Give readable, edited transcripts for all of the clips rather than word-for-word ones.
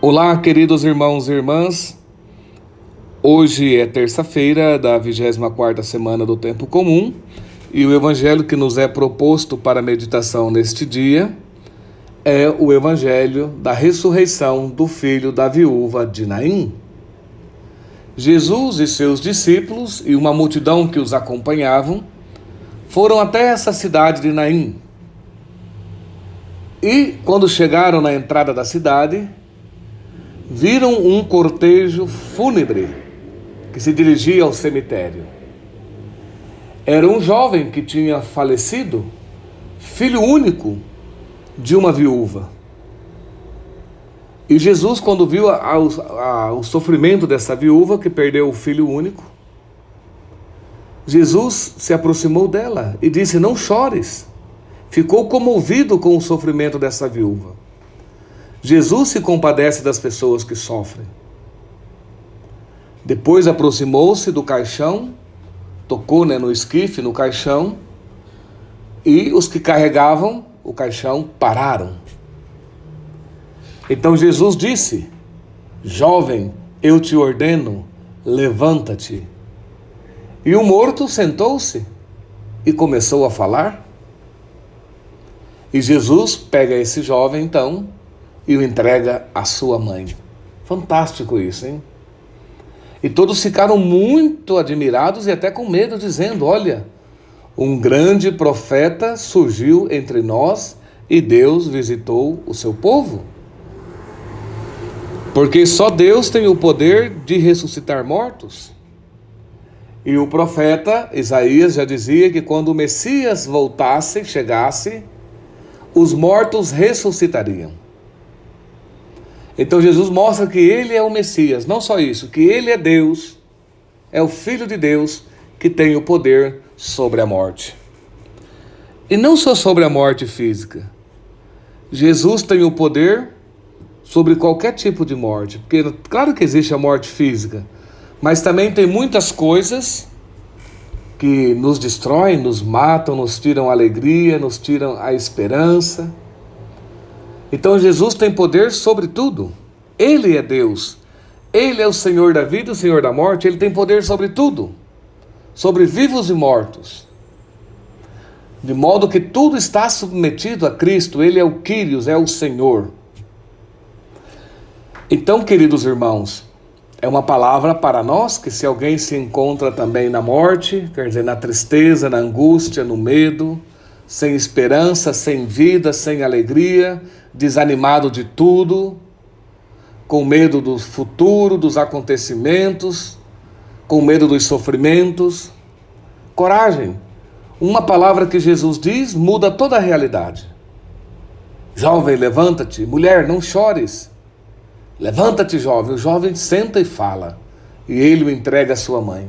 Olá, queridos irmãos e irmãs. Hoje é terça-feira da 24ª semana do Tempo Comum e o evangelho que nos é proposto para meditação neste dia é o evangelho da ressurreição do filho da viúva de Naim. Jesus e seus discípulos e uma multidão que os acompanhavam foram até essa cidade de Naim. E quando chegaram na entrada da cidade, viram um cortejo fúnebre que se dirigia ao cemitério. Era um jovem que tinha falecido, filho único de uma viúva. E Jesus, quando viu o sofrimento dessa viúva que perdeu o filho único, Jesus se aproximou dela e disse: "Não chores." Ficou comovido com o sofrimento dessa viúva. Jesus se compadece das pessoas que sofrem. Depois aproximou-se do caixão, tocou no esquife, no caixão, e os que carregavam o caixão pararam. Então Jesus disse: "Jovem, eu te ordeno, levanta-te." E o morto sentou-se e começou a falar. E Jesus pega esse jovem então e o entrega à sua mãe. Fantástico isso, hein? E todos ficaram muito admirados e até com medo, dizendo: "Olha, um grande profeta surgiu entre nós e Deus visitou o seu povo." Porque só Deus tem o poder de ressuscitar mortos. E o profeta Isaías já dizia que quando o Messias voltasse, chegasse, os mortos ressuscitariam. Então Jesus mostra que ele é o Messias, não só isso, que ele é Deus, é o Filho de Deus que tem o poder sobre a morte. E não só sobre a morte física. Jesus tem o poder sobre qualquer tipo de morte, porque claro que existe a morte física, mas também tem muitas coisas que nos destroem, nos matam, nos tiram a alegria, nos tiram a esperança. Então Jesus tem poder sobre tudo. Ele é Deus. Ele é o Senhor da vida, o Senhor da morte. Ele tem poder sobre tudo. Sobre vivos e mortos. De modo que tudo está submetido a Cristo. Ele é o Kyrios, é o Senhor. Então, queridos irmãos, é uma palavra para nós que se alguém se encontra também na morte, quer dizer, na tristeza, na angústia, no medo, sem esperança, sem vida, sem alegria, desanimado de tudo, com medo do futuro, dos acontecimentos, com medo dos sofrimentos. Coragem! Uma palavra que Jesus diz muda toda a realidade. Jovem, levanta-te. Mulher, não chores. Levanta-te, jovem. O jovem senta e fala, e ele o entrega à sua mãe.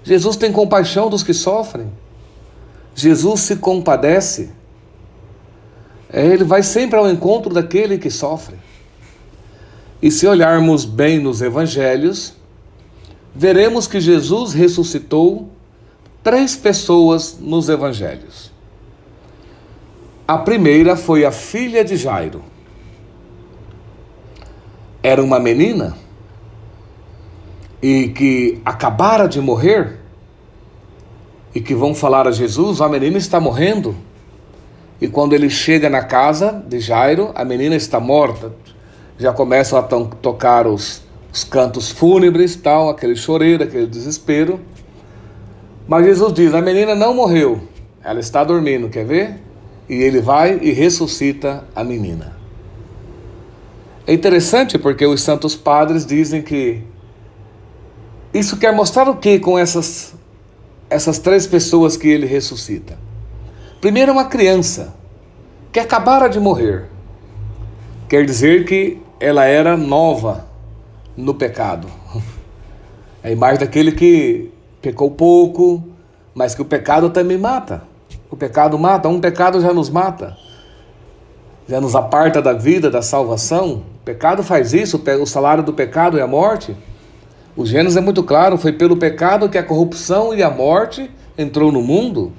Jesus tem compaixão dos que sofrem. Jesus se compadece. Ele vai sempre ao encontro daquele que sofre. E se olharmos bem nos evangelhos, veremos que Jesus ressuscitou 3 pessoas nos evangelhos. A primeira foi a filha de Jairo. Era uma menina e que acabara de morrer e que vão falar a Jesus: "A menina está morrendo." E quando ele chega na casa de Jairo, a menina está morta. Já começam a tocar os cantos fúnebres, tal, aquele choreiro, aquele desespero. Mas Jesus diz: "A menina não morreu, ela está dormindo, quer ver?" E ele vai e ressuscita a menina. É interessante porque os santos padres dizem que isso quer mostrar o que com essas 3 pessoas que ele ressuscita? Primeiro, uma criança que acabara de morrer. Quer dizer que ela era nova no pecado. É a imagem daquele que pecou pouco, mas que o pecado também mata. O pecado mata, um pecado já nos mata. Já nos aparta da vida, da salvação. O pecado faz isso, o salário do pecado é a morte. O Gênesis é muito claro, foi pelo pecado que a corrupção e a morte entrou no mundo.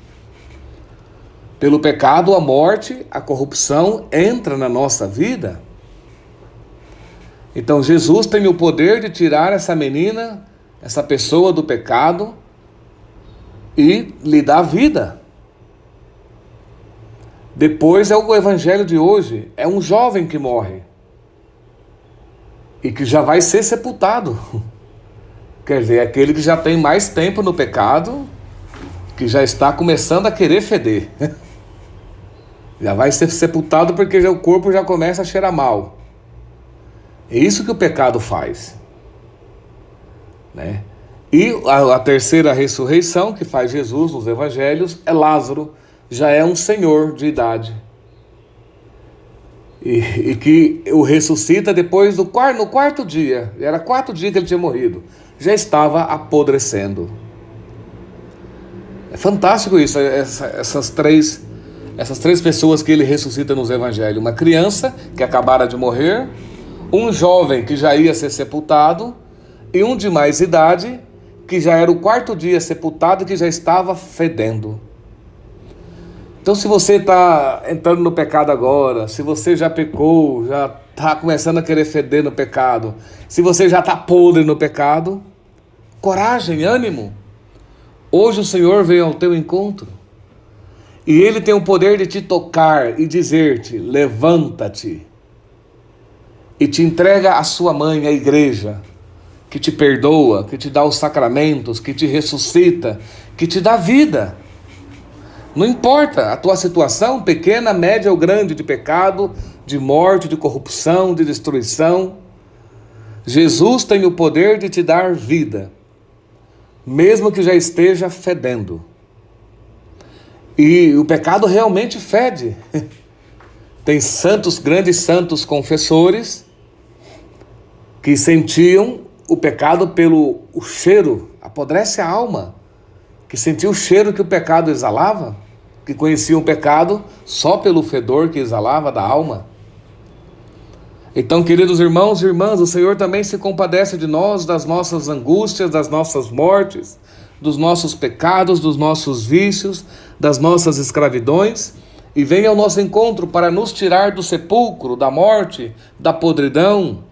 Pelo pecado, a morte, a corrupção entra na nossa vida. Então Jesus tem o poder de tirar essa menina, essa pessoa do pecado e lhe dar vida. Depois é o evangelho de hoje, é um jovem que morre e que já vai ser sepultado. Quer dizer, é aquele que já tem mais tempo no pecado, que já está começando a querer feder. Já vai ser sepultado porque o corpo já começa a cheirar mal. É isso que o pecado faz, né? E a terceira ressurreição que faz Jesus nos evangelhos é Lázaro, já é um senhor de idade. E que o ressuscita depois no quarto dia. Era 4 dias que ele tinha morrido. Já estava apodrecendo. É fantástico isso, essas três pessoas que ele ressuscita nos evangelhos. Uma criança que acabara de morrer, um jovem que já ia ser sepultado e um de mais idade que já era o 4º dia sepultado e que já estava fedendo. Então, se você está entrando no pecado agora, se você já pecou, já está começando a querer feder no pecado, se você já está podre no pecado, coragem, ânimo. Hoje o Senhor veio ao teu encontro e Ele tem o poder de te tocar e dizer-te: levanta-te, e te entrega a sua mãe, a igreja, que te perdoa, que te dá os sacramentos, que te ressuscita, que te dá vida. Não importa a tua situação, pequena, média ou grande, de pecado, de morte, de corrupção, de destruição, Jesus tem o poder de te dar vida, mesmo que já esteja fedendo. E o pecado realmente fede. Tem santos, grandes santos confessores, que sentiam o pecado pelo cheiro, apodrece a alma, que sentiam o cheiro que o pecado exalava, que conheciam o pecado só pelo fedor que exalava da alma. Então, queridos irmãos e irmãs, o Senhor também se compadece de nós, das nossas angústias, das nossas mortes, dos nossos pecados, dos nossos vícios, das nossas escravidões, e vem ao nosso encontro para nos tirar do sepulcro, da morte, da podridão,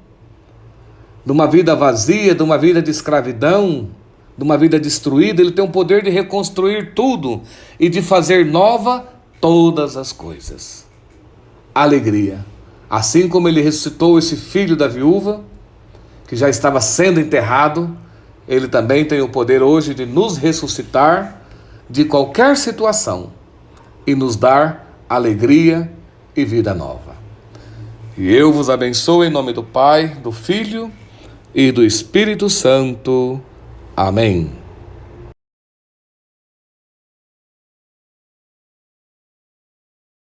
de uma vida vazia, de uma vida de escravidão, de uma vida destruída. Ele tem o poder de reconstruir tudo e de fazer nova todas as coisas. Alegria. Assim como ele ressuscitou esse filho da viúva, que já estava sendo enterrado, ele também tem o poder hoje de nos ressuscitar de qualquer situação e nos dar alegria e vida nova. E eu vos abençoo em nome do Pai, do Filho e do Espírito Santo. Amém.